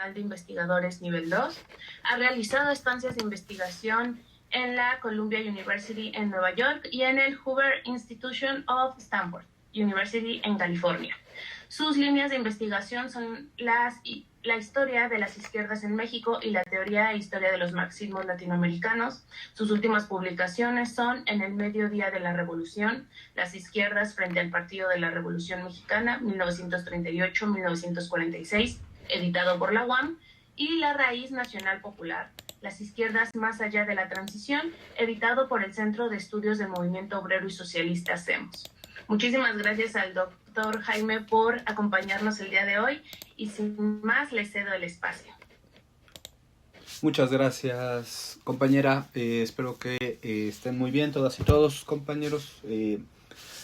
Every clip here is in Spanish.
Nacional de Investigadores Nivel 2. Ha realizado estancias de investigación en la Columbia University en Nueva York y en el Hoover Institution of Stanford University en California. Sus líneas de investigación son la historia de las izquierdas en México y la teoría e historia de los marxismos latinoamericanos. Sus últimas publicaciones son En el mediodía de la Revolución, las izquierdas frente al Partido de la Revolución Mexicana, 1938-1946, editado por la UAM, y La raíz nacional popular, las izquierdas más allá de la transición, editado por el Centro de Estudios del Movimiento Obrero y Socialista, CEMOS. Muchísimas gracias al doctor Jaime por acompañarnos el día de hoy y sin más le cedo el espacio. Muchas gracias, compañera. Espero que estén muy bien todas y todos, compañeros.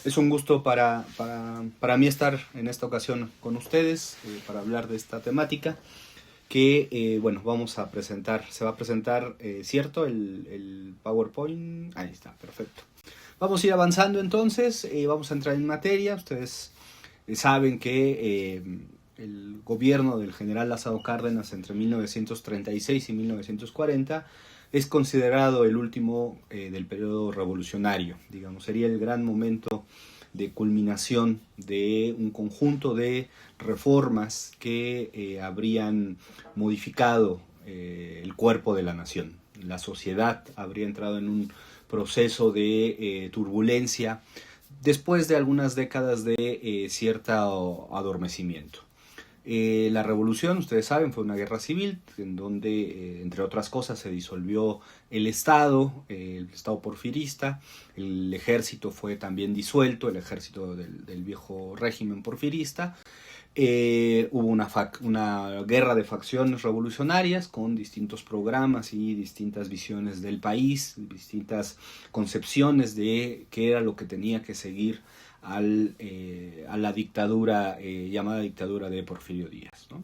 Es un gusto para mí estar en esta ocasión con ustedes para hablar de esta temática que, bueno, vamos a presentar. Se va a presentar, ¿cierto? El PowerPoint. Ahí está, perfecto. Vamos a ir avanzando entonces, vamos a entrar en materia. Ustedes saben que el gobierno del general Lázaro Cárdenas entre 1936 y 1940 es considerado el último del periodo revolucionario. Digamos, sería el gran momento de culminación de un conjunto de reformas que habrían modificado el cuerpo de la nación. La sociedad habría entrado en un proceso de turbulencia después de algunas décadas de cierto adormecimiento. La revolución, ustedes saben, fue una guerra civil en donde, entre otras cosas, se disolvió el Estado porfirista, el ejército fue también disuelto, el ejército del viejo régimen porfirista. Hubo una guerra de facciones revolucionarias con distintos programas y distintas visiones del país, distintas concepciones de qué era lo que tenía que seguir a la dictadura, llamada dictadura de Porfirio Díaz, ¿no?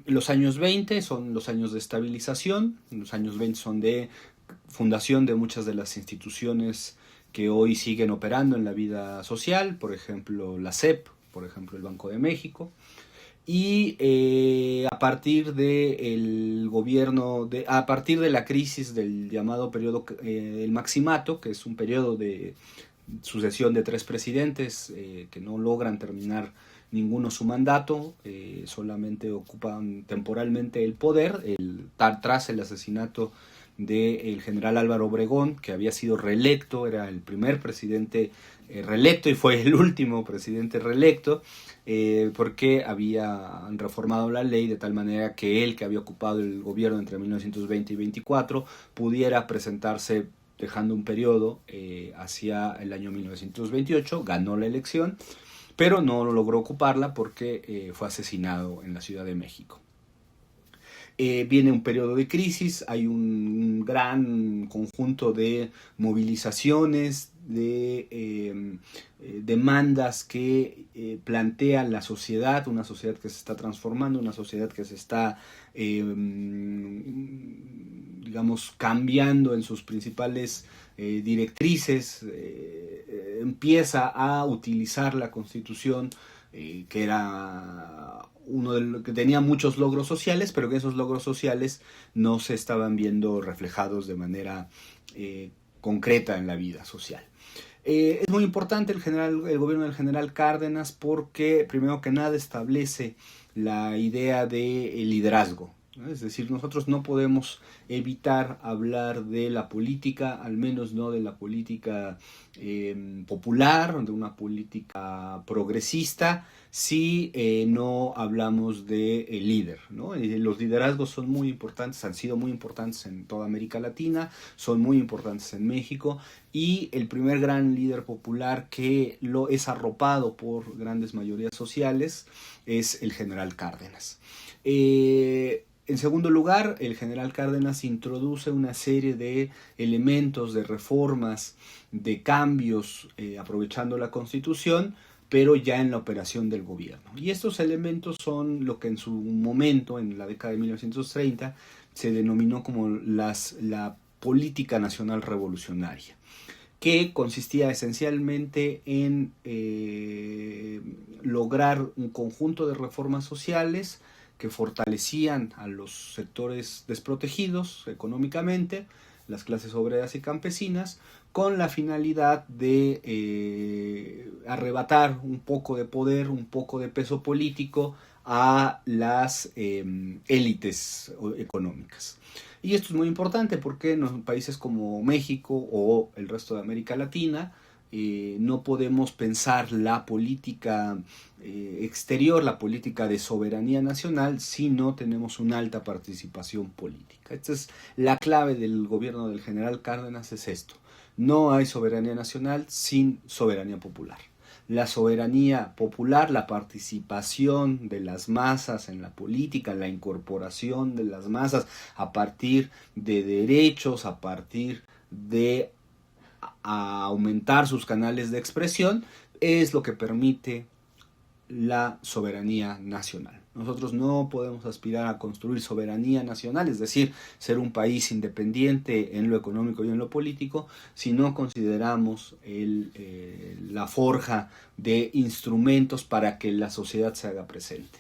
Los años 20 son los años de estabilización, los años 20 son de fundación de muchas de las instituciones que hoy siguen operando en la vida social, por ejemplo la SEP, por ejemplo el Banco de México, y a partir del gobierno, a partir de la crisis del llamado periodo del Maximato, que es un periodo de sucesión de 3 presidentes que no logran terminar ninguno su mandato, solamente ocupan temporalmente el poder, tras el asesinato del general Álvaro Obregón, que había sido reelecto, era el primer presidente reelecto y fue el último presidente reelecto, porque habían reformado la ley de tal manera que él, que había ocupado el gobierno entre 1920 y 24, pudiera presentarse dejando un periodo hacia el año 1928, ganó la elección, pero no logró ocuparla porque fue asesinado en la Ciudad de México. Viene un periodo de crisis, hay un gran conjunto de movilizaciones, de demandas que plantean la sociedad, una sociedad que se está transformando, una sociedad que se está, digamos, cambiando en sus principales directrices, empieza a utilizar la Constitución, que era uno de los que tenía muchos logros sociales, pero que esos logros sociales no se estaban viendo reflejados de manera concreta en la vida social. Es muy importante el gobierno del general Cárdenas porque, primero que nada, establece la idea de liderazgo, ¿no? Es decir, nosotros no podemos evitar hablar de la política, al menos no de la política popular, de una política progresista, si no hablamos de líder, ¿no? Los liderazgos son muy importantes, han sido muy importantes en toda América Latina, son muy importantes en México, y el primer gran líder popular que lo es arropado por grandes mayorías sociales es el general Cárdenas. En segundo lugar, el general Cárdenas introduce una serie de elementos, de reformas, de cambios, aprovechando la Constitución, pero ya en la operación del gobierno. Y estos elementos son lo que en su momento, en la década de 1930, se denominó como la política nacional revolucionaria, que consistía esencialmente en lograr un conjunto de reformas sociales que fortalecían a los sectores desprotegidos económicamente, las clases obreras y campesinas, con la finalidad de arrebatar un poco de poder, un poco de peso político a las élites económicas. Y esto es muy importante porque en países como México o el resto de América Latina no podemos pensar la política exterior, la política de soberanía nacional, si no tenemos una alta participación política. Esta es la clave del gobierno del general Cárdenas, es esto. No hay soberanía nacional sin soberanía popular. La soberanía popular, la participación de las masas en la política, la incorporación de las masas a partir de derechos, a partir de aumentar sus canales de expresión, es lo que permite la soberanía nacional. Nosotros no podemos aspirar a construir soberanía nacional, es decir, ser un país independiente en lo económico y en lo político, si no consideramos la forja de instrumentos para que la sociedad se haga presente.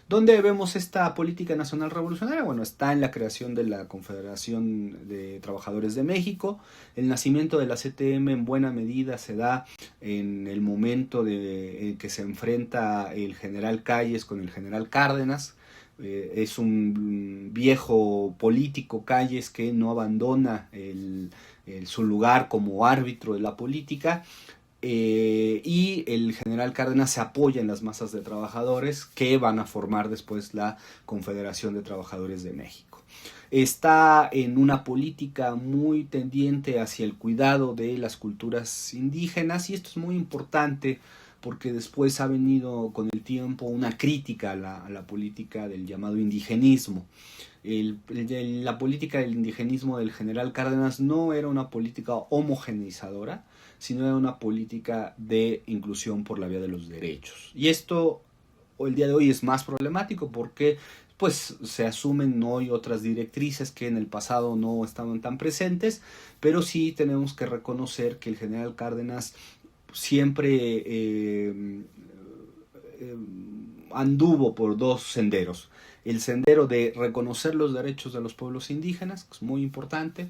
¿Dónde vemos esta política nacional revolucionaria? Bueno, está en la creación de la Confederación de Trabajadores de México. El nacimiento de la CTM en buena medida se da en el momento en que se enfrenta el general Calles con el general Cárdenas. Es un viejo político, Calles, que no abandona su lugar como árbitro de la política. Y el general Cárdenas se apoya en las masas de trabajadores que van a formar después la Confederación de Trabajadores de México. Está en una política muy tendiente hacia el cuidado de las culturas indígenas, y esto es muy importante porque después ha venido con el tiempo una crítica a la política del llamado indigenismo. La política del indigenismo del general Cárdenas no era una política homogeneizadora, sino era una política de inclusión por la vía de los derechos. Y esto el día de hoy es más problemático porque pues se asumen hoy otras directrices que en el pasado no estaban tan presentes, pero sí tenemos que reconocer que el general Cárdenas siempre anduvo por dos senderos. El sendero de reconocer los derechos de los pueblos indígenas, que es muy importante,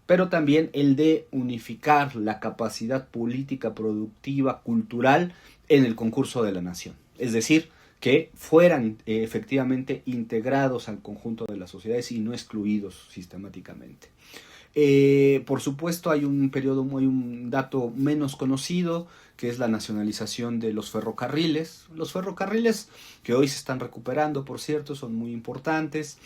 pero también el de unificar la capacidad política, productiva, cultural en el concurso de la nación. Es decir, que fueran efectivamente integrados al conjunto de las sociedades y no excluidos sistemáticamente. Por supuesto hay un dato menos conocido, que es la nacionalización de los ferrocarriles. Los ferrocarriles, que hoy se están recuperando, por cierto, son muy importantes.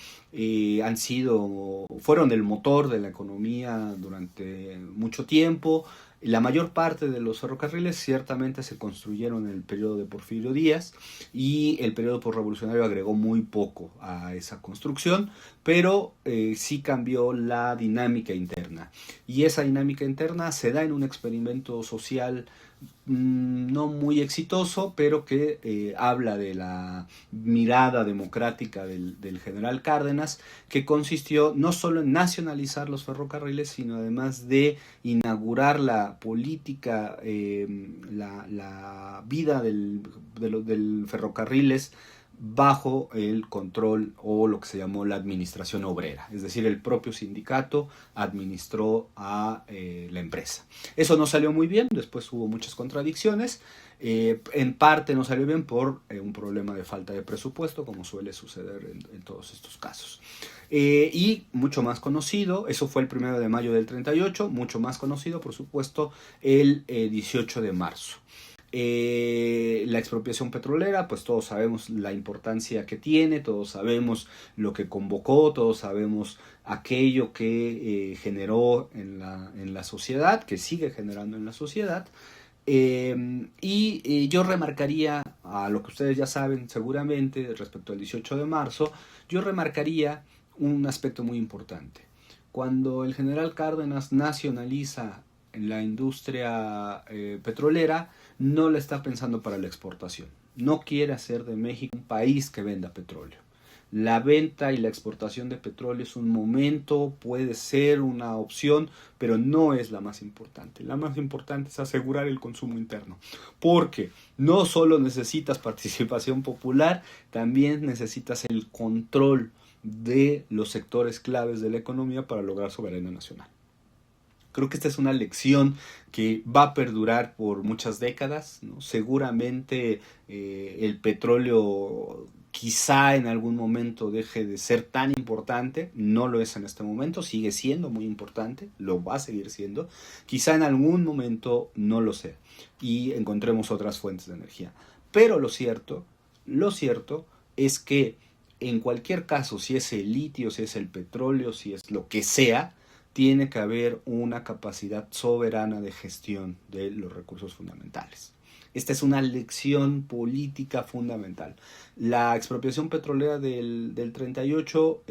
Fueron el motor de la economía durante mucho tiempo. La mayor parte de los ferrocarriles ciertamente se construyeron en el periodo de Porfirio Díaz, y el periodo posrevolucionario agregó muy poco a esa construcción, pero sí cambió la dinámica interna. Y esa dinámica interna se da en un experimento social no muy exitoso, pero que habla de la mirada democrática del general Cárdenas, que consistió no solo en nacionalizar los ferrocarriles, sino además de inaugurar la política, la vida del ferrocarriles bajo el control o lo que se llamó la administración obrera, es decir, el propio sindicato administró a la empresa. Eso no salió muy bien, después hubo muchas contradicciones, en parte no salió bien por un problema de falta de presupuesto, como suele suceder en todos estos casos. Y mucho más conocido, eso fue el 1 de mayo del 38, mucho más conocido, por supuesto, el 18 de marzo. La expropiación petrolera, pues todos sabemos la importancia que tiene, todos sabemos lo que convocó, todos sabemos aquello que generó en la sociedad, que sigue generando en la sociedad. Y yo remarcaría, a lo que ustedes ya saben seguramente respecto al 18 de marzo, yo remarcaría un aspecto muy importante. Cuando el general Cárdenas nacionaliza la industria petrolera, no la está pensando para la exportación. No quiere hacer de México un país que venda petróleo. La venta y la exportación de petróleo es un momento, puede ser una opción, pero no es la más importante. La más importante es asegurar el consumo interno, porque no solo necesitas participación popular, también necesitas el control de los sectores claves de la economía para lograr soberanía nacional. Creo que esta es una lección que va a perdurar por muchas décadas, ¿no? Seguramente el petróleo quizá en algún momento deje de ser tan importante, no lo es en este momento, sigue siendo muy importante, lo va a seguir siendo, quizá en algún momento no lo sea y encontremos otras fuentes de energía. Pero lo cierto es que en cualquier caso, si es el litio, si es el petróleo, si es lo que sea, tiene que haber una capacidad soberana de gestión de los recursos fundamentales. Esta es una lección política fundamental. La expropiación petrolera del 38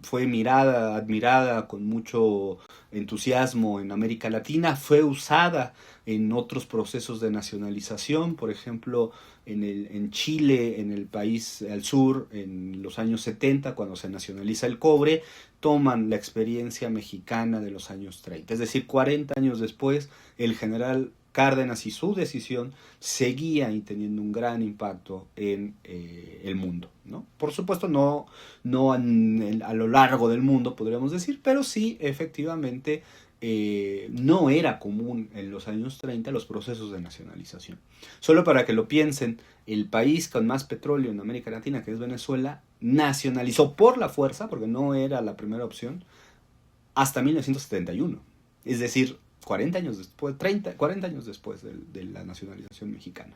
fue admirada con mucho entusiasmo en América Latina, fue usada en otros procesos de nacionalización, por ejemplo, en Chile, en el país al sur, en los años 70, cuando se nacionaliza el cobre, toman la experiencia mexicana de los años 30. Es decir, 40 años después, el general Cárdenas y su decisión seguían teniendo un gran impacto en el mundo, ¿no? Por supuesto, no a lo largo del mundo, podríamos decir, pero sí, efectivamente, no era común en los años 30 los procesos de nacionalización. Solo para que lo piensen, el país con más petróleo en América Latina, que es Venezuela, nacionalizó por la fuerza, porque no era la primera opción, hasta 1971. Es decir, 40 años después de la nacionalización mexicana.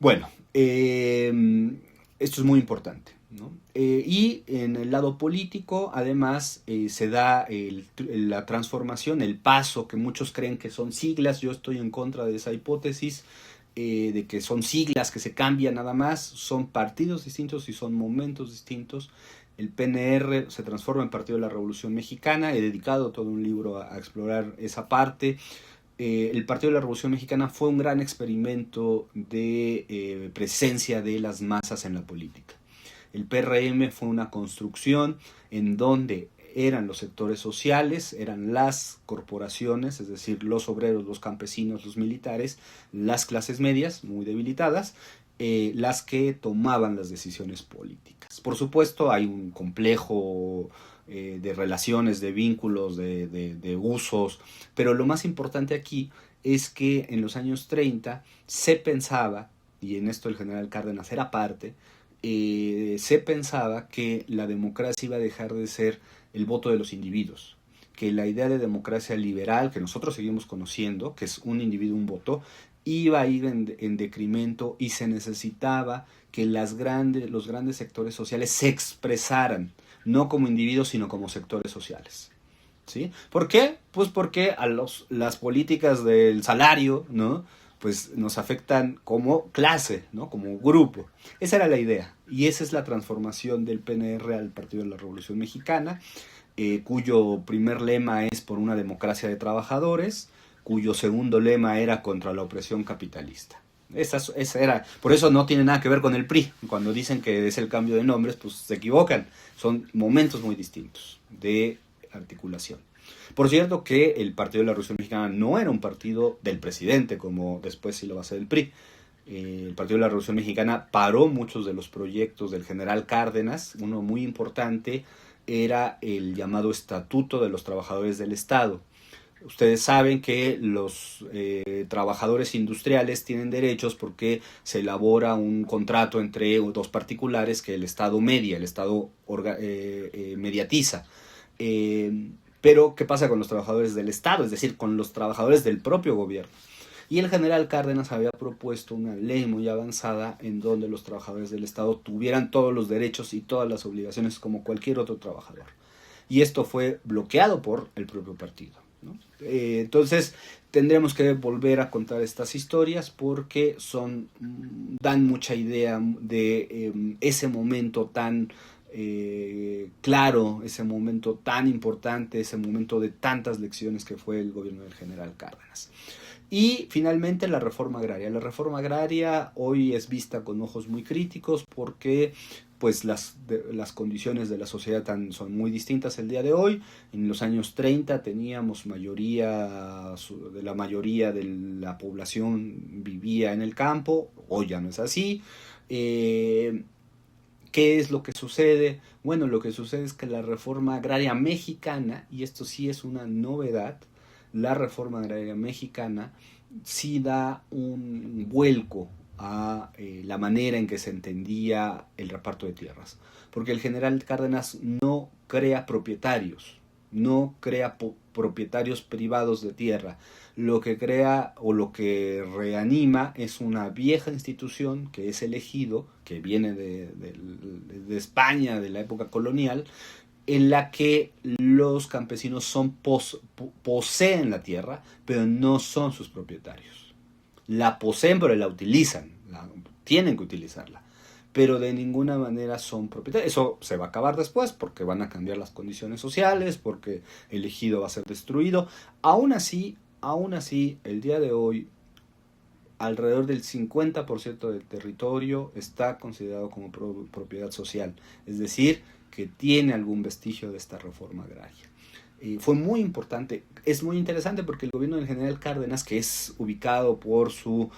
Bueno, esto es muy importante, ¿no? Y en el lado político, además, se da la transformación, el paso, que muchos creen que son siglas. Yo estoy en contra de esa hipótesis, de que son siglas que se cambian nada más. Son partidos distintos y son momentos distintos. El PNR se transforma en Partido de la Revolución Mexicana. He dedicado todo un libro a explorar esa parte. El Partido de la Revolución Mexicana fue un gran experimento de presencia de las masas en la política. El PRM fue una construcción en donde eran los sectores sociales, eran las corporaciones, es decir, los obreros, los campesinos, los militares, las clases medias, muy debilitadas, las que tomaban las decisiones políticas. Por supuesto, hay un complejo de relaciones, de vínculos, de usos, pero lo más importante aquí es que en los años 30 se pensaba, y en esto el general Cárdenas era parte, se pensaba que la democracia iba a dejar de ser el voto de los individuos, que la idea de democracia liberal que nosotros seguimos conociendo, que es un individuo, un voto, iba a ir en decremento y se necesitaba que los grandes sectores sociales se expresaran, no como individuos, sino como sectores sociales. ¿Sí? ¿Por qué? Pues porque las políticas del salario, ¿no?, pues nos afectan como clase, ¿no?, como grupo. Esa era la idea, y esa es la transformación del PNR al Partido de la Revolución Mexicana, cuyo primer lema es por una democracia de trabajadores, cuyo segundo lema era contra la opresión capitalista. Esa era, por eso no tiene nada que ver con el PRI. Cuando dicen que es el cambio de nombres, pues se equivocan. Son momentos muy distintos de articulación. Por cierto que el Partido de la Revolución Mexicana no era un partido del presidente, como después sí lo va a ser el PRI. El Partido de la Revolución Mexicana paró muchos de los proyectos del general Cárdenas. Uno muy importante era el llamado Estatuto de los Trabajadores del Estado. Ustedes saben que los trabajadores industriales tienen derechos porque se elabora un contrato entre dos particulares que el Estado media, el Estado mediatiza. Pero, ¿qué pasa con los trabajadores del Estado? Es decir, con los trabajadores del propio gobierno. Y el general Cárdenas había propuesto una ley muy avanzada en donde los trabajadores del Estado tuvieran todos los derechos y todas las obligaciones como cualquier otro trabajador. Y esto fue bloqueado por el propio partido, ¿no? Entonces tendremos que volver a contar estas historias porque dan mucha idea de ese momento tan claro, ese momento tan importante, ese momento de tantas lecciones que fue el gobierno del general Cárdenas. Y finalmente la reforma agraria. La reforma agraria hoy es vista con ojos muy críticos porque pues las condiciones de la sociedad son muy distintas el día de hoy. En los años 30 teníamos la mayoría de la población vivía en el campo, hoy ya no es así. ¿Qué es lo que sucede? Bueno, lo que sucede es que la reforma agraria mexicana, y esto sí es una novedad, la reforma agraria mexicana sí da un vuelco a la manera en que se entendía el reparto de tierras. Porque el general Cárdenas no crea propietarios, no crea propietarios privados de tierra. Lo que crea o lo que reanima es una vieja institución que es el ejido, que viene de España, de la época colonial, en la que los campesinos poseen la tierra, pero no son sus propietarios. La poseen, pero la utilizan, tienen que utilizarla, pero de ninguna manera son propietarios. Eso se va a acabar después porque van a cambiar las condiciones sociales, porque el ejido va a ser destruido. Aún así, el día de hoy, alrededor del 50% del territorio está considerado como propiedad social, es decir, que tiene algún vestigio de esta reforma agraria. Fue muy importante, es muy interesante porque el gobierno del general Cárdenas, que es ubicado por su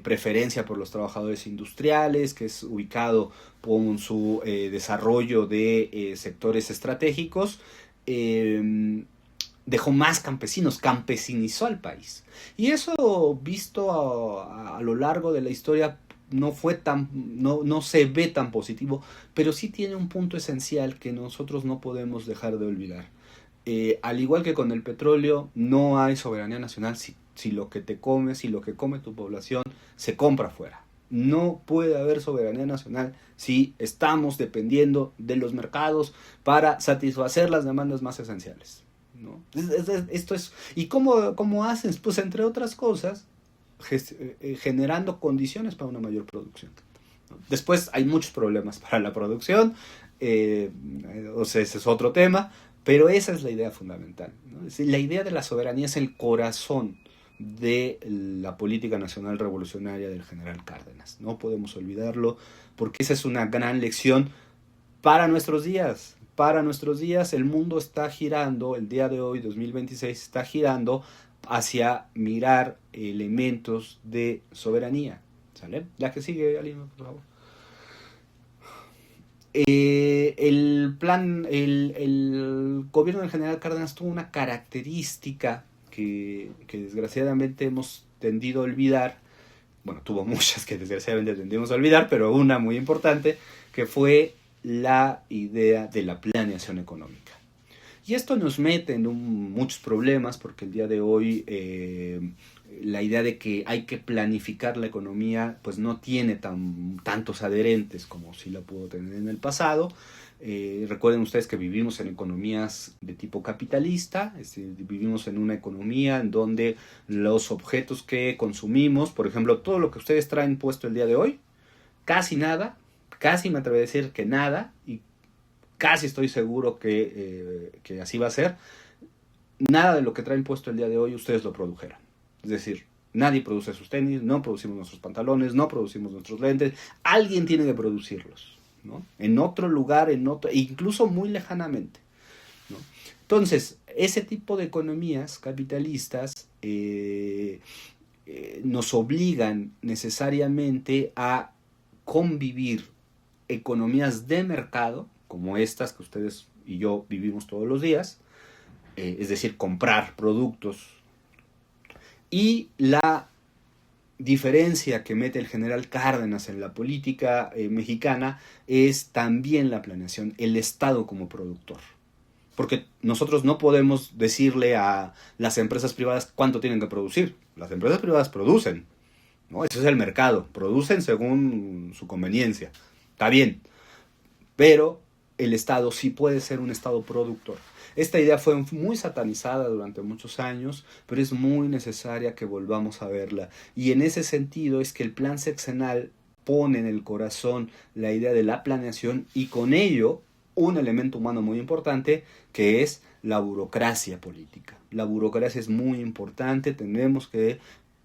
preferencia por los trabajadores industriales, que es ubicado por su desarrollo de sectores estratégicos, dejó más campesinos, campesinizó al país. Y eso, visto a lo largo de la historia, no se ve tan positivo, pero sí tiene un punto esencial que nosotros no podemos dejar de olvidar. Al igual que con el petróleo, no hay soberanía nacional si lo que te comes, si lo que come tu población se compra fuera. No puede haber soberanía nacional si estamos dependiendo de los mercados para satisfacer las demandas más esenciales, ¿no? Esto es. ¿Y cómo haces? Pues entre otras cosas, generando condiciones para una mayor producción. Después hay muchos problemas para la producción, o sea, ese es otro tema, pero esa es la idea fundamental, ¿no? La idea de la soberanía es el corazón de la política nacional revolucionaria del general Cárdenas. No podemos olvidarlo porque esa es una gran lección para nuestros días. Para nuestros días el mundo está girando, el día de hoy, 2026, está girando hacia mirar elementos de soberanía. ¿Sale? La que sigue, Alima, por favor. El gobierno del general Cárdenas tuvo una característica que desgraciadamente hemos tendido a olvidar. Bueno, tuvo muchas que desgraciadamente tendimos a olvidar, pero una muy importante, que fue la idea de la planeación económica. Y esto nos mete en muchos problemas porque el día de hoy la idea de que hay que planificar la economía pues no tiene tantos adherentes como sí la pudo tener en el pasado. Recuerden ustedes que vivimos en economías de tipo capitalista, es decir, vivimos en una economía en donde los objetos que consumimos, por ejemplo, todo lo que ustedes traen puesto el día de hoy, casi nada, casi me atrevo a decir que nada, y casi estoy seguro que así va a ser, nada de lo que traen puesto el día de hoy ustedes lo produjeron. Es decir, nadie produce sus tenis, no producimos nuestros pantalones, no producimos nuestros lentes, alguien tiene que producirlos, ¿no? En otro lugar, incluso muy lejanamente, ¿no? Entonces, ese tipo de economías capitalistas nos obligan necesariamente a convivir economías de mercado, como estas que ustedes y yo vivimos todos los días, es decir, comprar productos, y la diferencia que mete el general Cárdenas en la política mexicana es también la planeación, el Estado como productor. Porque nosotros no podemos decirle a las empresas privadas cuánto tienen que producir. Las empresas privadas producen, ¿no? Ese es el mercado, producen según su conveniencia. Está bien, pero el Estado sí puede ser un Estado productor. Esta idea fue muy satanizada durante muchos años, pero es muy necesaria que volvamos a verla. Y en ese sentido es que el plan sexenal pone en el corazón la idea de la planeación y con ello un elemento humano muy importante que es la burocracia política. La burocracia es muy importante, tenemos que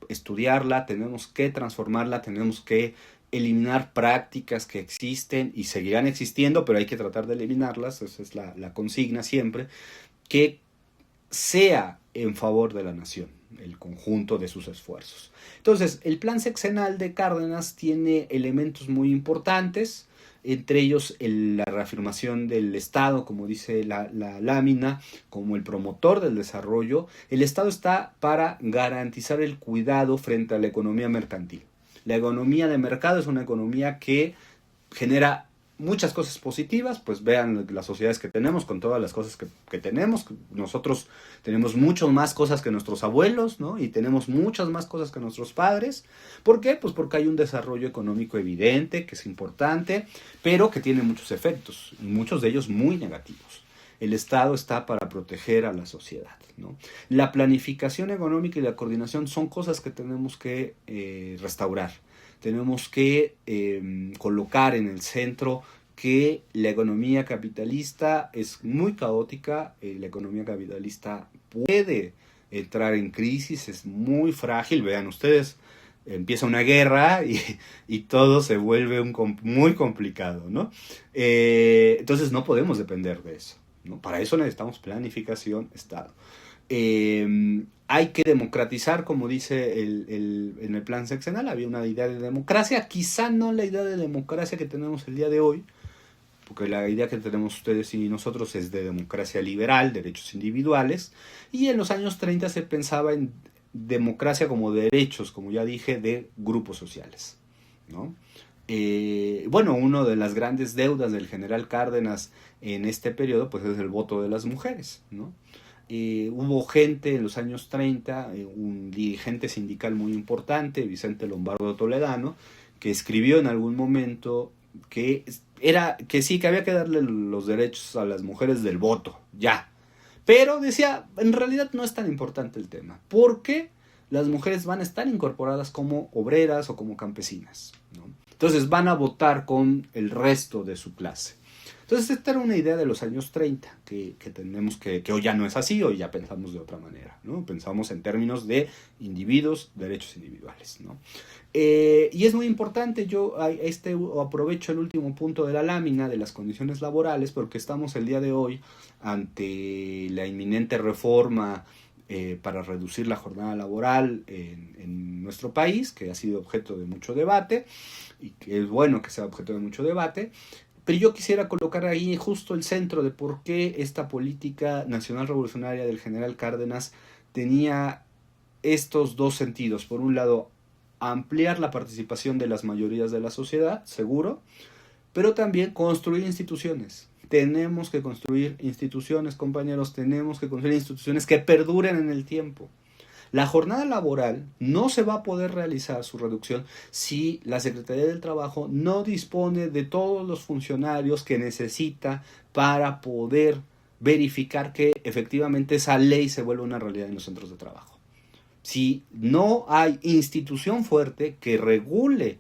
estudiarla, tenemos que transformarla, tenemos que eliminar prácticas que existen y seguirán existiendo, pero hay que tratar de eliminarlas, esa es la consigna siempre, que sea en favor de la nación, el conjunto de sus esfuerzos. Entonces, el plan sexenal de Cárdenas tiene elementos muy importantes, entre ellos la reafirmación del Estado, como dice la lámina, como el promotor del desarrollo. El Estado está para garantizar el cuidado frente a la economía mercantil. La economía de mercado es una economía que genera muchas cosas positivas, pues vean las sociedades que tenemos con todas las cosas que tenemos. Nosotros tenemos mucho más cosas que nuestros abuelos, ¿no? Y tenemos muchas más cosas que nuestros padres. ¿Por qué? Pues porque hay un desarrollo económico evidente, que es importante, pero que tiene muchos efectos, y muchos de ellos muy negativos. El Estado está para proteger a la sociedad, ¿no? La planificación económica y la coordinación son cosas que tenemos que restaurar. Tenemos que colocar en el centro que la economía capitalista es muy caótica, la economía capitalista puede entrar en crisis, es muy frágil, vean ustedes, empieza una guerra y todo se vuelve muy complicado, ¿no? Entonces no podemos depender de eso, ¿no? Para eso necesitamos planificación, Estado. Hay que democratizar, como dice en el plan sexenal, había una idea de democracia, quizá no la idea de democracia que tenemos el día de hoy, porque la idea que tenemos ustedes y nosotros es de democracia liberal, derechos individuales, y en los años 30 se pensaba en democracia como derechos, como ya dije, de grupos sociales, ¿no? Bueno, una de las grandes deudas del general Cárdenas en este periodo pues es el voto de las mujeres, ¿no? Hubo gente en los años 30, un dirigente sindical muy importante, Vicente Lombardo Toledano, que escribió en algún momento que sí, que había que darle los derechos a las mujeres del voto, ya. Pero decía, en realidad no es tan importante el tema, porque las mujeres van a estar incorporadas como obreras o como campesinas, ¿no? Entonces van a votar con el resto de su clase. Entonces esta era una idea de los años 30, que tenemos que hoy ya no es así, hoy ya pensamos de otra manera, ¿no? Pensamos en términos de individuos, derechos individuales, ¿no? Y es muy importante, yo aprovecho el último punto de la lámina de las condiciones laborales, porque estamos el día de hoy ante la inminente reforma para reducir la jornada laboral en nuestro país, que ha sido objeto de mucho debate, y que es bueno que sea objeto de mucho debate. Pero yo quisiera colocar ahí justo el centro de por qué esta política nacional revolucionaria del general Cárdenas tenía estos dos sentidos. Por un lado, ampliar la participación de las mayorías de la sociedad, seguro, pero también construir instituciones. Tenemos que construir instituciones, compañeros, tenemos que construir instituciones que perduren en el tiempo. La jornada laboral no se va a poder realizar su reducción si la Secretaría del Trabajo no dispone de todos los funcionarios que necesita para poder verificar que efectivamente esa ley se vuelva una realidad en los centros de trabajo. Si no hay institución fuerte que regule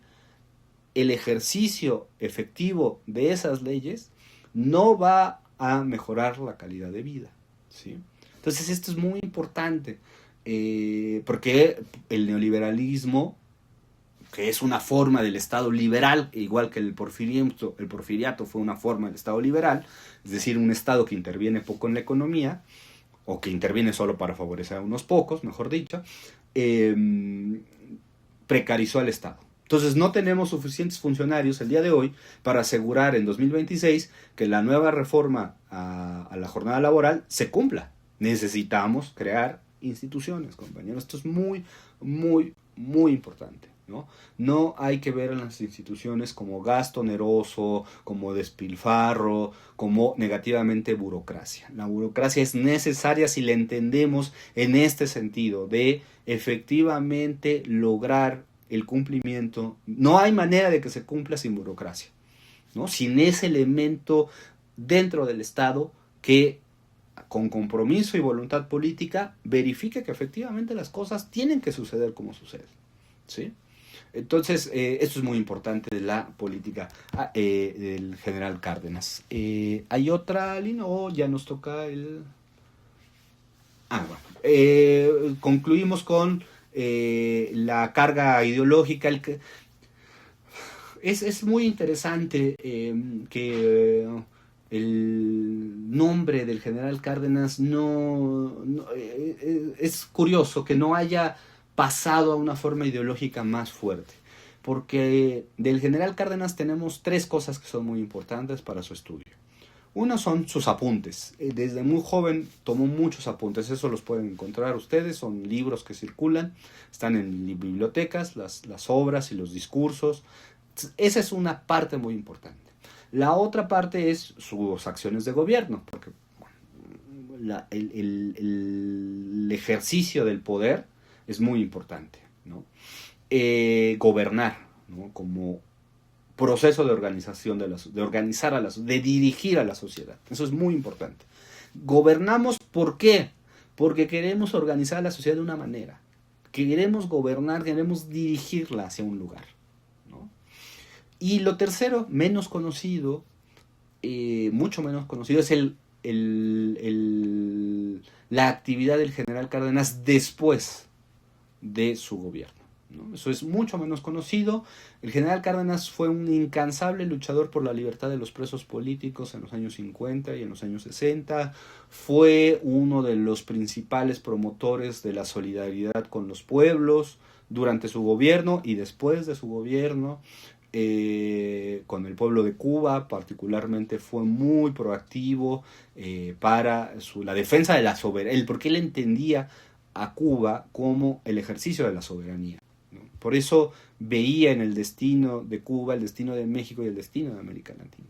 el ejercicio efectivo de esas leyes, no va a mejorar la calidad de vida, ¿sí? Entonces esto es muy importante. Porque el neoliberalismo, que es una forma del Estado liberal, igual que el porfiriato fue una forma del Estado liberal, es decir, un Estado que interviene poco en la economía, o que interviene solo para favorecer a unos pocos, mejor dicho, precarizó al Estado. Entonces no tenemos suficientes funcionarios el día de hoy para asegurar en 2026 que la nueva reforma a la jornada laboral se cumpla. Necesitamos crear instituciones, compañeros. Esto es muy, muy, muy importante, ¿no? No hay que ver a las instituciones como gasto oneroso, como despilfarro, como negativamente burocracia. La burocracia es necesaria si la entendemos en este sentido de efectivamente lograr el cumplimiento. No hay manera de que se cumpla sin burocracia, ¿no? Sin ese elemento dentro del Estado que con compromiso y voluntad política, verifique que efectivamente las cosas tienen que suceder como suceden, ¿sí? Entonces, esto es muy importante de la política del general Cárdenas. ¿Hay otra línea o ya nos toca el...? Bueno. Concluimos con la carga ideológica. Es muy interesante que el nombre del general Cárdenas es curioso que no haya pasado a una forma ideológica más fuerte, porque del general Cárdenas tenemos tres cosas que son muy importantes para su estudio. Uno son sus apuntes. Desde muy joven tomó muchos apuntes. Eso los pueden encontrar ustedes. Son libros que circulan. Están en bibliotecas, las obras y los discursos. Esa es una parte muy importante. La otra parte es sus acciones de gobierno. Porque el ejercicio del poder es muy importante, ¿no? Gobernar, ¿no? Como proceso de organización de dirigir a la sociedad. Eso es muy importante. Gobernamos, ¿por qué? Porque queremos organizar a la sociedad de una manera. Queremos gobernar, queremos dirigirla hacia un lugar, ¿no? Y lo tercero, menos conocido, mucho menos conocido, es la actividad del general Cárdenas después de su gobierno, ¿no? Eso es mucho menos conocido. El general Cárdenas fue un incansable luchador por la libertad de los presos políticos en los años 50 y en los años 60. Fue uno de los principales promotores de la solidaridad con los pueblos durante su gobierno y después de su gobierno. Con el pueblo de Cuba particularmente fue muy proactivo para la defensa de la soberanía, porque él entendía a Cuba como el ejercicio de la soberanía, ¿no? Por eso veía en el destino de Cuba el destino de México y el destino de América Latina.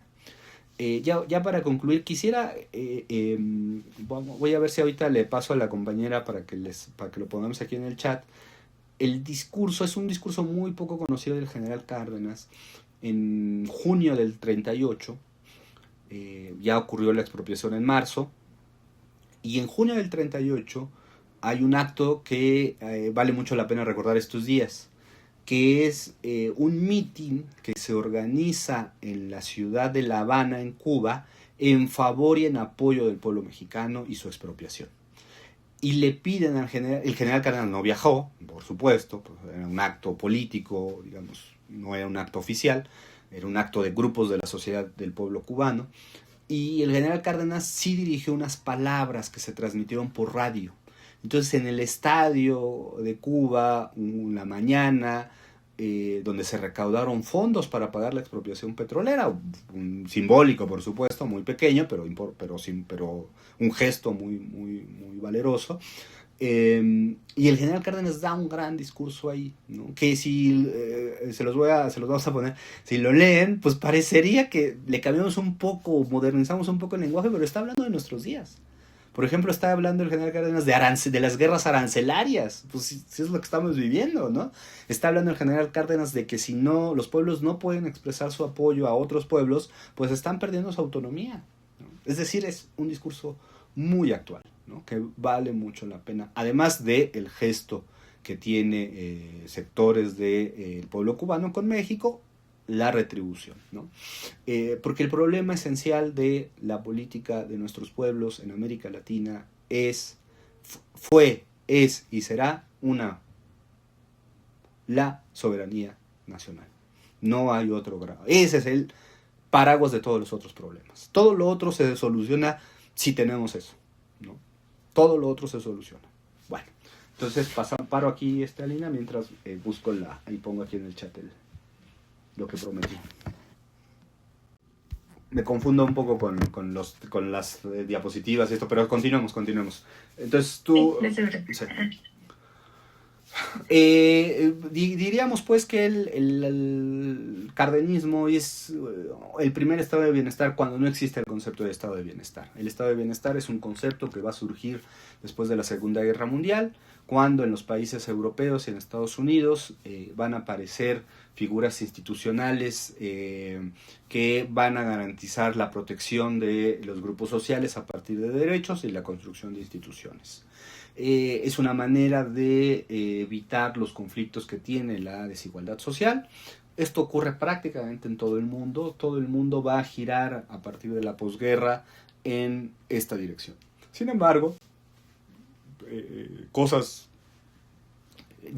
Ya para concluir, quisiera, voy a ver si ahorita le paso a la compañera para que lo pongamos aquí en el chat. El discurso es un discurso muy poco conocido del general Cárdenas. En junio del 38, ya ocurrió la expropiación en marzo, y en junio del 38 hay un acto que vale mucho la pena recordar estos días, que es un mitin que se organiza en la ciudad de La Habana, en Cuba, en favor y en apoyo del pueblo mexicano y su expropiación. Y le piden al general, el general Cárdenas no viajó, por supuesto, pues era un acto político, digamos, no era un acto oficial, era un acto de grupos de la sociedad del pueblo cubano, y el general Cárdenas sí dirigió unas palabras que se transmitieron por radio. Entonces en el estadio de Cuba, una mañana, donde se recaudaron fondos para pagar la expropiación petrolera, un simbólico por supuesto, muy pequeño, pero un gesto muy valeroso. Y el general Cárdenas da un gran discurso ahí, ¿no? Que si se los vamos a poner, si lo leen, pues parecería que le cambiamos un poco, modernizamos un poco el lenguaje, pero está hablando de nuestros días. Por ejemplo, está hablando el general Cárdenas de las guerras arancelarias, pues si es lo que estamos viviendo, ¿no? Está hablando el general Cárdenas de que si no, los pueblos no pueden expresar su apoyo a otros pueblos, pues están perdiendo su autonomía, ¿no? Es decir, es un discurso muy actual, ¿no? Que vale mucho la pena, además del gesto que tiene sectores del pueblo cubano con México, la retribución, ¿no? Porque el problema esencial de la política de nuestros pueblos en América Latina fue y será la soberanía nacional. No hay otro grado. Ese es el paraguas de todos los otros problemas. Todo lo otro se soluciona si tenemos eso, ¿no? Todo lo otro se soluciona. Bueno, entonces paro aquí esta línea mientras busco y pongo aquí en el chat lo que prometí. Me confundo un poco con las diapositivas y esto, pero continuemos. Entonces tú... Sí. Diríamos pues que el cardenismo es el primer estado de bienestar cuando no existe el concepto de estado de bienestar. El estado de bienestar es un concepto que va a surgir después de la Segunda Guerra Mundial, cuando en los países europeos y en Estados Unidos van a aparecer figuras institucionales que van a garantizar la protección de los grupos sociales a partir de derechos y la construcción de instituciones. Es una manera de evitar los conflictos que tiene la desigualdad social. Esto ocurre prácticamente en todo el mundo. Todo el mundo va a girar a partir de la posguerra en esta dirección. Sin embargo,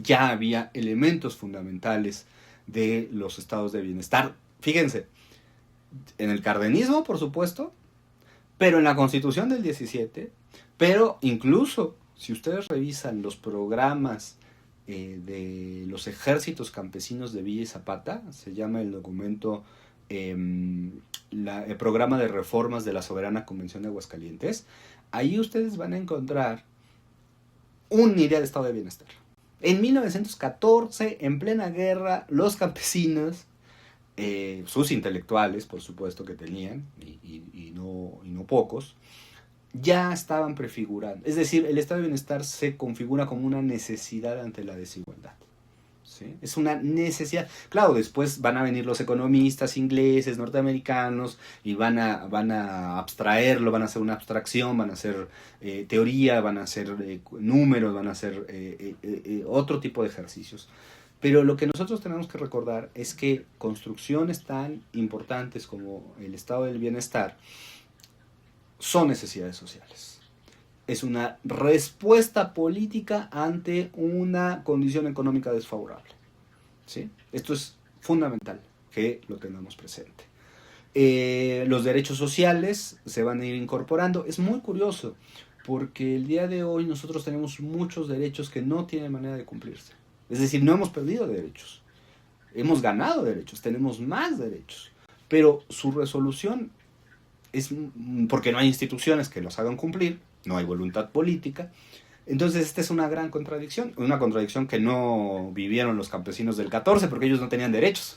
ya había elementos fundamentales de los estados de bienestar. Fíjense, en el cardenismo, por supuesto, pero en la Constitución del 17, pero incluso si ustedes revisan los programas de los ejércitos campesinos de Villa y Zapata, se llama el documento el programa de reformas de la Soberana Convención de Aguascalientes, ahí ustedes van a encontrar una idea de estado de bienestar. En 1914, en plena guerra, los campesinos, sus intelectuales, por supuesto que tenían, y no pocos, ya estaban prefigurando. Es decir, el estado de bienestar se configura como una necesidad ante la desigualdad. ¿Sí? Es una necesidad. Claro, después van a venir los economistas ingleses, norteamericanos, y van a abstraerlo, van a hacer una abstracción, van a hacer teoría, van a hacer números, van a hacer otro tipo de ejercicios. Pero lo que nosotros tenemos que recordar es que construcciones tan importantes como el estado del bienestar son necesidades sociales. Es una respuesta política ante una condición económica desfavorable. ¿Sí? Esto es fundamental que lo tengamos presente. Los derechos sociales se van a ir incorporando. Es muy curioso porque el día de hoy nosotros tenemos muchos derechos que no tienen manera de cumplirse. Es decir, no hemos perdido derechos. Hemos ganado derechos, tenemos más derechos. Pero su resolución es porque no hay instituciones que los hagan cumplir, no hay voluntad política. Entonces esta es una gran contradicción, una contradicción que no vivieron los campesinos del 14 porque ellos no tenían derechos.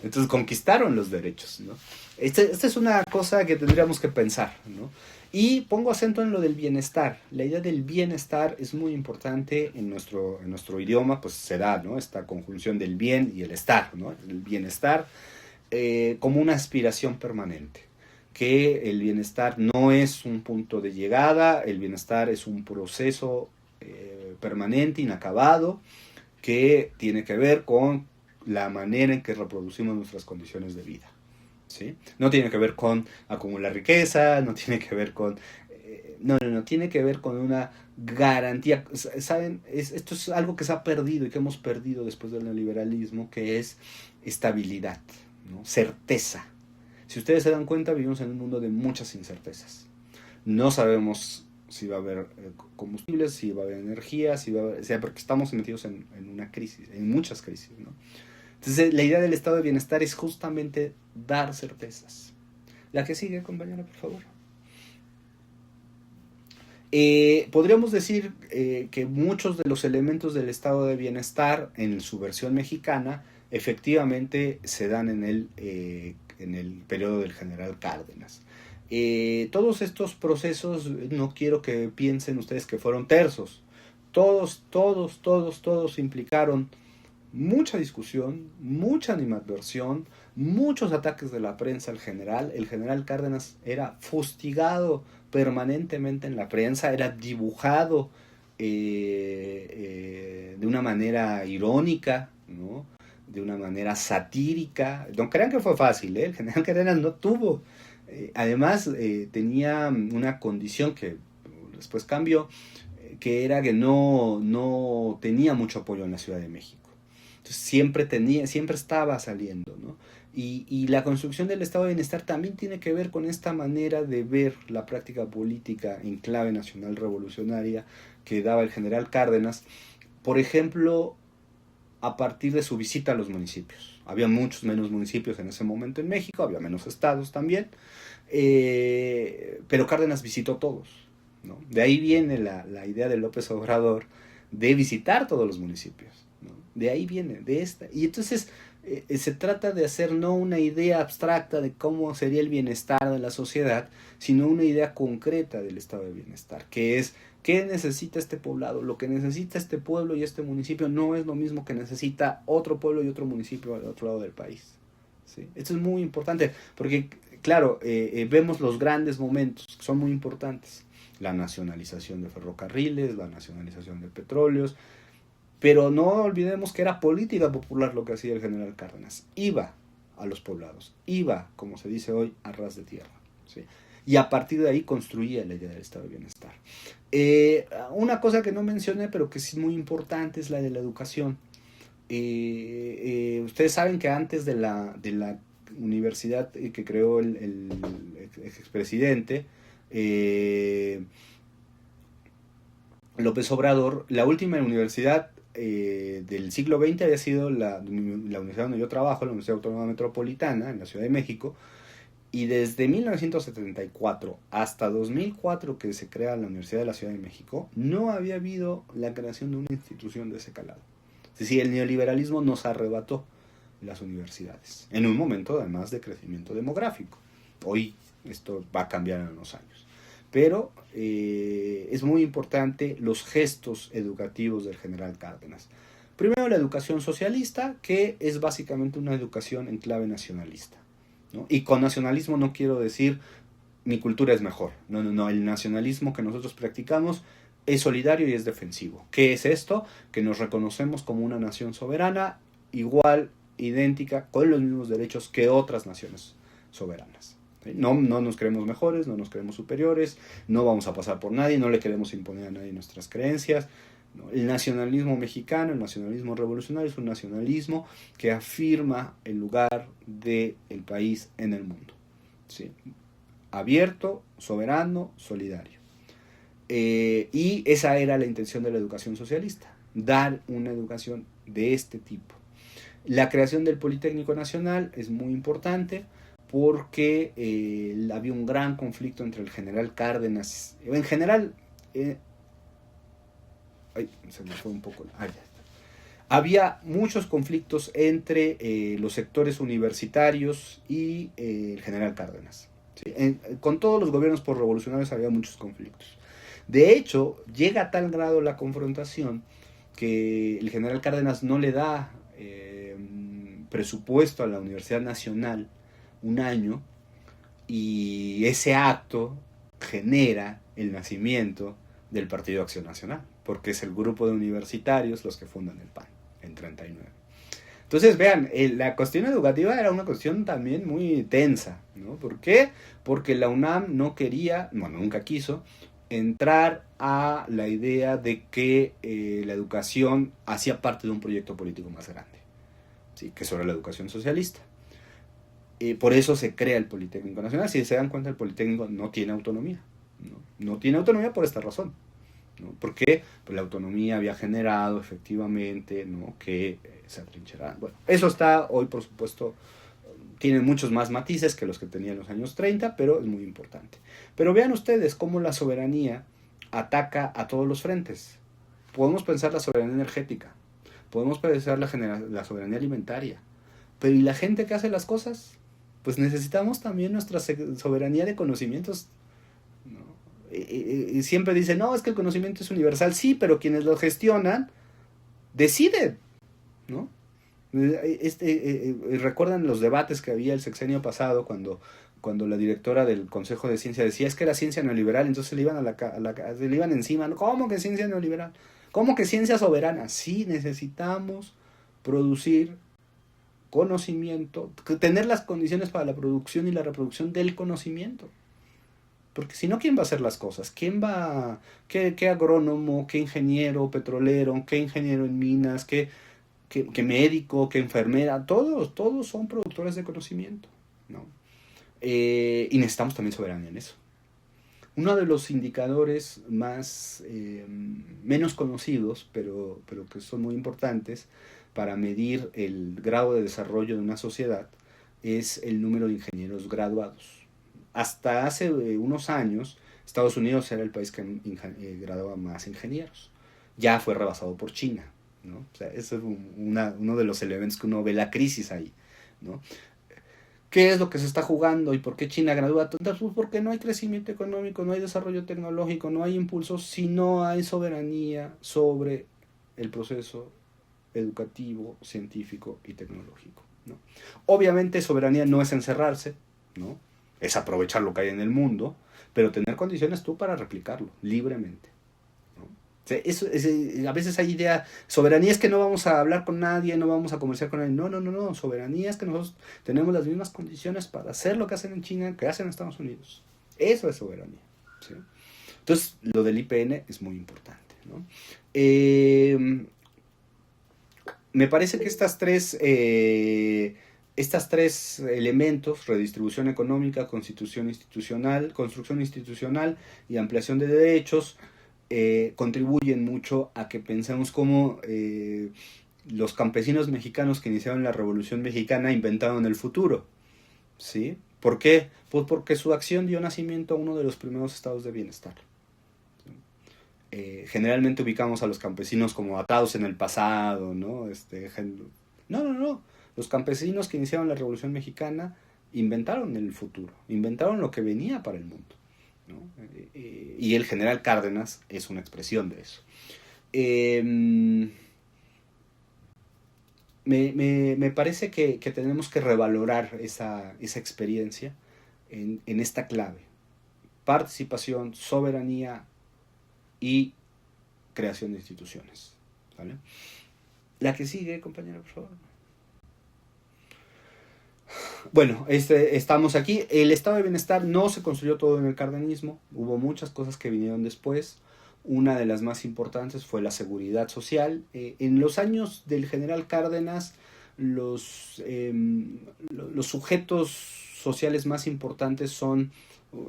Entonces conquistaron los derechos, ¿no? Esta es una cosa que tendríamos que pensar, ¿no? Y pongo acento en lo del bienestar. La idea del bienestar es muy importante en nuestro idioma, pues se da, ¿no? Esta conjunción del bien y el estar, ¿no? El bienestar como una aspiración permanente. Que el bienestar no es un punto de llegada, el bienestar es un proceso permanente, inacabado, que tiene que ver con la manera en que reproducimos nuestras condiciones de vida. ¿Sí? No tiene que ver con acumular riqueza, no tiene que ver con... No, tiene que ver con una garantía. ¿Saben? Esto es algo que se ha perdido y que hemos perdido después del neoliberalismo, que es estabilidad, ¿no? Certeza. Si ustedes se dan cuenta, vivimos en un mundo de muchas incertezas. No sabemos si va a haber combustibles, si va a haber energía, si va a haber, o sea, porque estamos metidos en una crisis, en muchas crisis, ¿no? Entonces, la idea del estado de bienestar es justamente dar certezas. La que sigue, compañera, por favor. Podríamos decir que muchos de los elementos del estado de bienestar en su versión mexicana efectivamente se dan en el periodo del general Cárdenas. Todos estos procesos, no quiero que piensen ustedes que fueron tersos. Todos implicaron mucha discusión, mucha animadversión, muchos ataques de la prensa al general. El general Cárdenas era fustigado permanentemente en la prensa, era dibujado de una manera irónica, ¿no? De una manera satírica. No crean que fue fácil, ¿eh? El general Cárdenas no tuvo. Además, tenía una condición que después cambió, que era que no tenía mucho apoyo en la Ciudad de México. Entonces siempre estaba saliendo, ¿no? Y la construcción del estado de bienestar también tiene que ver con esta manera de ver la práctica política en clave nacional revolucionaria que daba el general Cárdenas, por ejemplo, a partir de su visita a los municipios. Había muchos menos municipios en ese momento en México, había menos estados también, pero Cárdenas visitó todos, ¿no? De ahí viene la idea de López Obrador de visitar todos los municipios, ¿no? De ahí viene, de esta. Y entonces se trata de hacer no una idea abstracta de cómo sería el bienestar de la sociedad, sino una idea concreta del estado de bienestar, que es ¿qué necesita este poblado? Lo que necesita este pueblo y este municipio no es lo mismo que necesita otro pueblo y otro municipio al otro lado del país. ¿Sí? Esto es muy importante, porque claro, vemos los grandes momentos que son muy importantes. La nacionalización de ferrocarriles, la nacionalización de petróleos, pero no olvidemos que era política popular lo que hacía el general Cárdenas. Iba a los poblados, iba, como se dice hoy, a ras de tierra. ¿Sí? Y a partir de ahí construía la idea del estado de bienestar. Una cosa que no mencioné, pero que sí es muy importante, es la de la educación. Ustedes saben que antes de la universidad que creó el expresidente López Obrador, la última universidad del siglo XX había sido la universidad donde yo trabajo, la Universidad Autónoma Metropolitana, en la Ciudad de México, y desde 1974 hasta 2004, que se crea la Universidad de la Ciudad de México, no había habido la creación de una institución de ese calado. Es decir, el neoliberalismo nos arrebató las universidades, en un momento además de crecimiento demográfico. Hoy esto va a cambiar en unos años. Pero es muy importante los gestos educativos del general Cárdenas. Primero, la educación socialista, que es básicamente una educación en clave nacionalista, ¿no? Y con nacionalismo no quiero decir mi cultura es mejor. No, no, no. El nacionalismo que nosotros practicamos es solidario y es defensivo. ¿Qué es esto? Que nos reconocemos como una nación soberana, igual, idéntica, con los mismos derechos que otras naciones soberanas. No nos creemos mejores, no nos creemos superiores, no vamos a pasar por nadie, no le queremos imponer a nadie nuestras creencias. ¿No? El nacionalismo mexicano, el nacionalismo revolucionario, es un nacionalismo que afirma el lugar del país en el mundo. ¿Sí? Abierto, soberano, solidario. Y esa era la intención de la educación socialista, dar una educación de este tipo. La creación del Politécnico Nacional es muy importante porque había un gran conflicto entre el general Cárdenas. En general, se me fue un poco. Ya está. Había muchos conflictos entre los sectores universitarios y el general Cárdenas. ¿Sí? Con todos los gobiernos revolucionarios había muchos conflictos. De hecho, llega a tal grado la confrontación que el general Cárdenas no le da presupuesto a la Universidad Nacional un año, y ese acto genera el nacimiento del Partido Acción Nacional, porque es el grupo de universitarios los que fundan el PAN en 39. Entonces, vean, la cuestión educativa era una cuestión también muy tensa, ¿no? ¿Por qué? Porque la UNAM no quería, bueno, nunca quiso, entrar a la idea de que la educación hacía parte de un proyecto político más grande, ¿sí? Que sobre la educación socialista. Por eso se crea el Politécnico Nacional. Si se dan cuenta, el Politécnico no tiene autonomía. No tiene autonomía por esta razón, ¿no? Porque pues, la autonomía había generado efectivamente, ¿no?, que se atrincheraran. Bueno, eso está hoy, por supuesto, tiene muchos más matices que los que tenía en los años 30, pero es muy importante. Pero vean ustedes cómo la soberanía ataca a todos los frentes. Podemos pensar la soberanía energética, podemos pensar la soberanía alimentaria, pero ¿y la gente que hace las cosas? Pues necesitamos también nuestra soberanía de conocimientos, ¿no? Y siempre dicen, no, es que el conocimiento es universal. Sí, pero quienes lo gestionan deciden, ¿no? ¿Recuerdan los debates que había el sexenio pasado cuando la directora del Consejo de Ciencia decía es que era ciencia neoliberal? Entonces le iban le iban encima, ¿no? ¿Cómo que ciencia neoliberal? ¿Cómo que ciencia soberana? Sí, necesitamos producir conocimiento, tener las condiciones para la producción y la reproducción del conocimiento. Porque si no, ¿quién va a hacer las cosas? ¿Quién va? ¿Qué agrónomo? ¿Qué ingeniero petrolero? ¿Qué ingeniero en minas? ¿Qué médico? ¿Qué enfermera? Todos son productores de conocimiento, ¿no? Y necesitamos también soberanía en eso. Uno de los indicadores menos conocidos, pero que son muy importantes para medir el grado de desarrollo de una sociedad, es el número de ingenieros graduados. Hasta hace unos años, Estados Unidos era el país que graduaba más ingenieros. Ya fue rebasado por China, ¿no? O sea, eso es uno de los elementos que uno ve la crisis ahí, ¿no? ¿Qué es lo que se está jugando y por qué China gradúa tantas? Pues porque no hay crecimiento económico, no hay desarrollo tecnológico, no hay impulsos, si no hay soberanía sobre el proceso educativo, científico y tecnológico, ¿no? Obviamente soberanía no es encerrarse, ¿no? Es aprovechar lo que hay en el mundo, pero tener condiciones tú para replicarlo libremente, ¿no? O sea, a veces hay idea, soberanía es que no vamos a hablar con nadie, no vamos a comerciar con nadie. No, soberanía es que nosotros tenemos las mismas condiciones para hacer lo que hacen en China, que hacen en Estados Unidos. Eso es soberanía, ¿sí? Entonces, lo del IPN es muy importante, ¿no? me parece que estas tres elementos, redistribución económica, construcción institucional y ampliación de derechos, contribuyen mucho a que pensemos cómo los campesinos mexicanos que iniciaron la Revolución Mexicana inventaron el futuro, ¿sí? ¿Por qué? Pues porque su acción dio nacimiento a uno de los primeros estados de bienestar. Generalmente ubicamos a los campesinos como atados en el pasado, ¿no? No. Los campesinos que iniciaron la Revolución Mexicana inventaron el futuro, inventaron lo que venía para el mundo, ¿no? Y el general Cárdenas es una expresión de eso. Me parece que tenemos que revalorar esa experiencia en esta clave: participación, soberanía y creación de instituciones, ¿vale? La que sigue, compañero, por favor. Bueno, estamos aquí. El estado de bienestar no se construyó todo en el cardenismo, hubo muchas cosas que vinieron después. Una de las más importantes fue la seguridad social. En los años del general Cárdenas, los sujetos sociales más importantes son,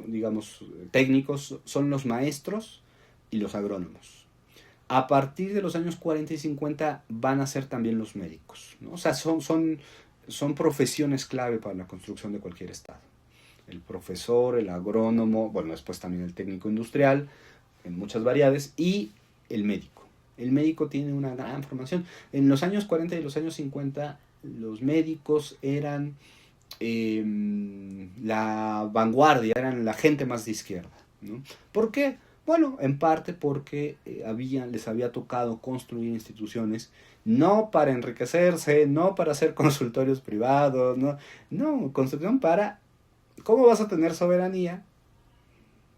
digamos, técnicos, son los maestros y los agrónomos. A partir de los años 40 y 50 van a ser también los médicos, ¿no? O sea, son profesiones clave para la construcción de cualquier estado. El profesor, el agrónomo, bueno, después también el técnico industrial, en muchas variedades, y el médico. El médico tiene una gran formación. En los años 40 y los años 50, los médicos eran la vanguardia, eran la gente más de izquierda, ¿no? ¿Por qué? Bueno, en parte porque les había tocado construir instituciones no para enriquecerse, no para hacer consultorios privados, no, construcción para cómo vas a tener soberanía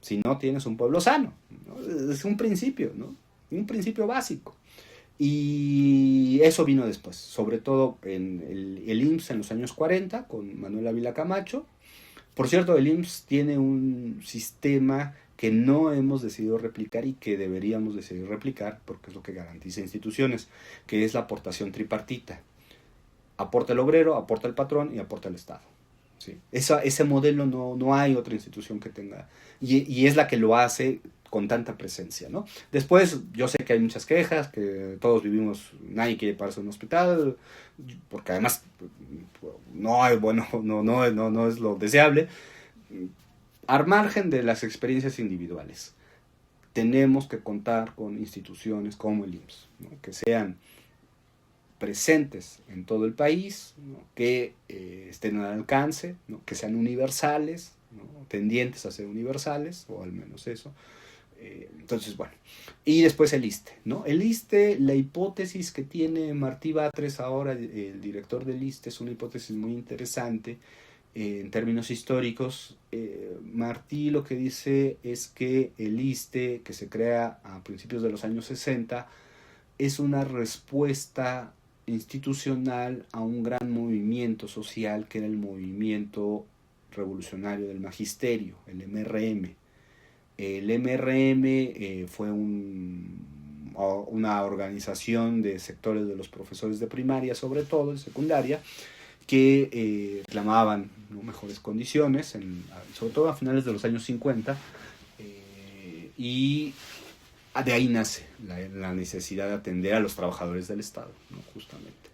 si no tienes un pueblo sano, ¿no? Es un principio, ¿no? Un principio básico. Y eso vino después, sobre todo en el IMSS en los años 40, con Manuel Ávila Camacho. Por cierto, el IMSS tiene un sistema que no hemos decidido replicar y que deberíamos decidir replicar, porque es lo que garantiza instituciones, que es la aportación tripartita. Aporta el obrero, aporta el patrón y aporta el Estado, ¿sí? Ese modelo no hay otra institución que tenga, y es la que lo hace con tanta presencia, ¿no? Después, yo sé que hay muchas quejas, que todos vivimos, nadie quiere pararse en un hospital, porque además no es lo deseable. Al margen de las experiencias individuales, tenemos que contar con instituciones como el IMSS, ¿no? Que sean presentes en todo el país, ¿no? Que estén al alcance, ¿no? Que sean universales, ¿no? Tendientes a ser universales, o al menos eso. Entonces, bueno, y después el ISSSTE, ¿no? El ISSSTE, la hipótesis que tiene Martí Batres ahora, el director del ISSSTE, es una hipótesis muy interesante en términos históricos. Martí lo que dice es que el ISSSTE, que se crea a principios de los años 60, es una respuesta institucional a un gran movimiento social que era el movimiento revolucionario del magisterio, el MRM. El MRM fue una organización de sectores de los profesores de primaria, sobre todo de secundaria, que reclamaban, ¿no?, mejores condiciones, sobre todo a finales de los años 50, y de ahí nace la necesidad de atender a los trabajadores del Estado, ¿no?, justamente,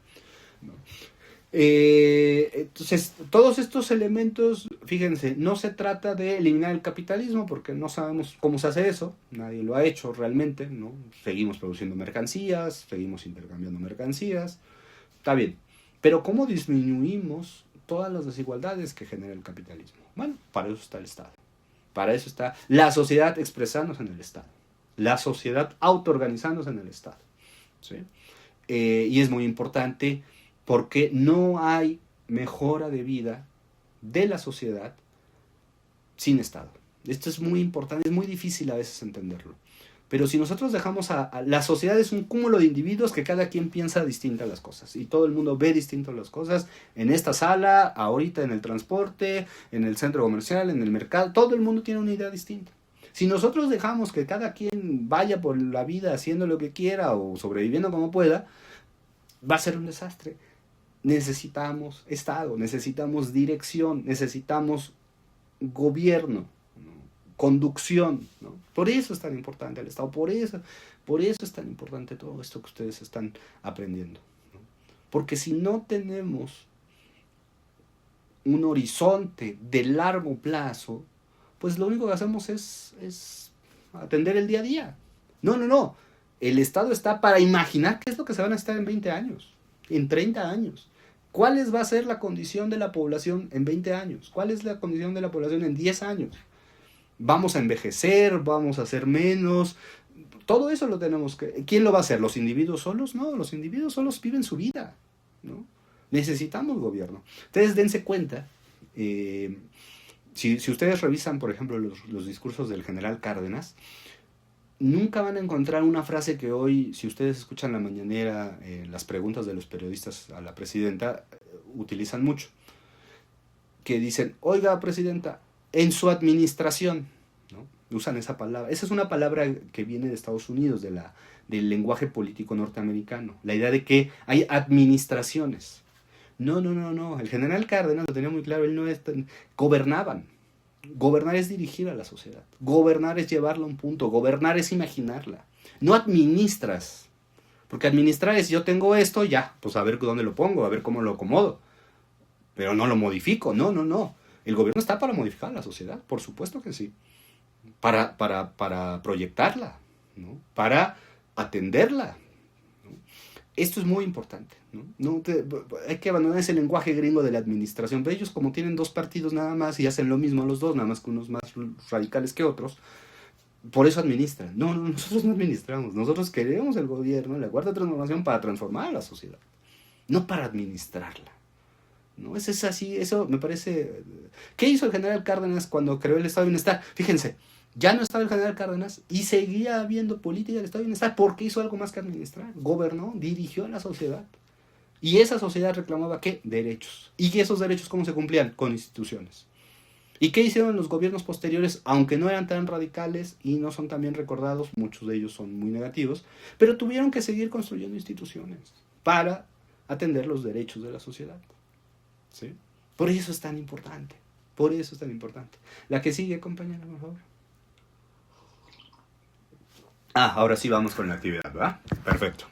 ¿no? Entonces, todos estos elementos, fíjense, no se trata de eliminar el capitalismo, porque no sabemos cómo se hace eso, nadie lo ha hecho realmente, ¿no? Seguimos produciendo mercancías, seguimos intercambiando mercancías, está bien, pero ¿cómo disminuimos todas las desigualdades que genera el capitalismo? Bueno, para eso está el Estado, para eso está la sociedad expresándose en el Estado, la sociedad autoorganizándose en el Estado, ¿sí? Y es muy importante, porque no hay mejora de vida de la sociedad sin Estado. Esto es muy importante, es muy difícil a veces entenderlo. Pero si nosotros dejamos la sociedad es un cúmulo de individuos que cada quien piensa distintas las cosas. Y todo el mundo ve distintas las cosas. En esta sala, ahorita en el transporte, en el centro comercial, en el mercado, todo el mundo tiene una idea distinta. Si nosotros dejamos que cada quien vaya por la vida haciendo lo que quiera o sobreviviendo como pueda, va a ser un desastre. Necesitamos Estado, necesitamos dirección, necesitamos gobierno, ¿no? Conducción, ¿no? Por eso es tan importante el Estado, por eso es tan importante todo esto que ustedes están aprendiendo, ¿no? Porque si no tenemos un horizonte de largo plazo, pues lo único que hacemos es atender el día a día. No. El Estado está para imaginar qué es lo que se van a estar en 20 años, en 30 años. ¿Cuál va a ser la condición de la población en 20 años? ¿Cuál es la condición de la población en 10 años? ¿Vamos a envejecer? ¿Vamos a ser menos? Todo eso lo tenemos que... ¿Quién lo va a hacer? ¿Los individuos solos? No, los individuos solos viven su vida, ¿no? Necesitamos gobierno. Ustedes dense cuenta, si ustedes revisan, por ejemplo, los discursos del general Cárdenas, nunca van a encontrar una frase que hoy, si ustedes escuchan la mañanera, las preguntas de los periodistas a la presidenta, utilizan mucho. Que dicen, oiga, presidenta, en su administración, ¿no? Usan esa palabra. Esa es una palabra que viene de Estados Unidos, del lenguaje político norteamericano. La idea de que hay administraciones. No. El general Cárdenas lo tenía muy claro. Él no es... Gobernaban. Gobernar es dirigir a la sociedad. Gobernar es llevarla a un punto. Gobernar es imaginarla. No administras. Porque administrar es yo tengo esto, ya, pues a ver dónde lo pongo, a ver cómo lo acomodo. Pero no lo modifico. No. El gobierno está para modificar la sociedad, por supuesto que sí. Para proyectarla, ¿no? Para atenderla, ¿no? Esto es muy importante, ¿no? Hay que abandonar ese lenguaje gringo de la administración. Pero ellos, como tienen dos partidos nada más y hacen lo mismo los dos, nada más que unos más radicales que otros, por eso administran. No, nosotros no administramos. Nosotros queremos el gobierno, la cuarta transformación, para transformar a la sociedad, no para administrarla, ¿no? Eso es así, eso me parece... ¿Qué hizo el general Cárdenas cuando creó el Estado de Bienestar? Fíjense, ya no estaba el general Cárdenas y seguía habiendo política del Estado de Bienestar porque hizo algo más que administrar. Gobernó, dirigió a la sociedad. Y esa sociedad reclamaba, ¿qué? Derechos. ¿Y esos derechos cómo se cumplían? Con instituciones. ¿Y qué hicieron los gobiernos posteriores? Aunque no eran tan radicales y no son tan bien recordados, muchos de ellos son muy negativos, pero tuvieron que seguir construyendo instituciones para atender los derechos de la sociedad, ¿sí? Por eso es tan importante. La que sigue, compañera, por favor. Ahora sí vamos con la actividad, ¿verdad? Perfecto.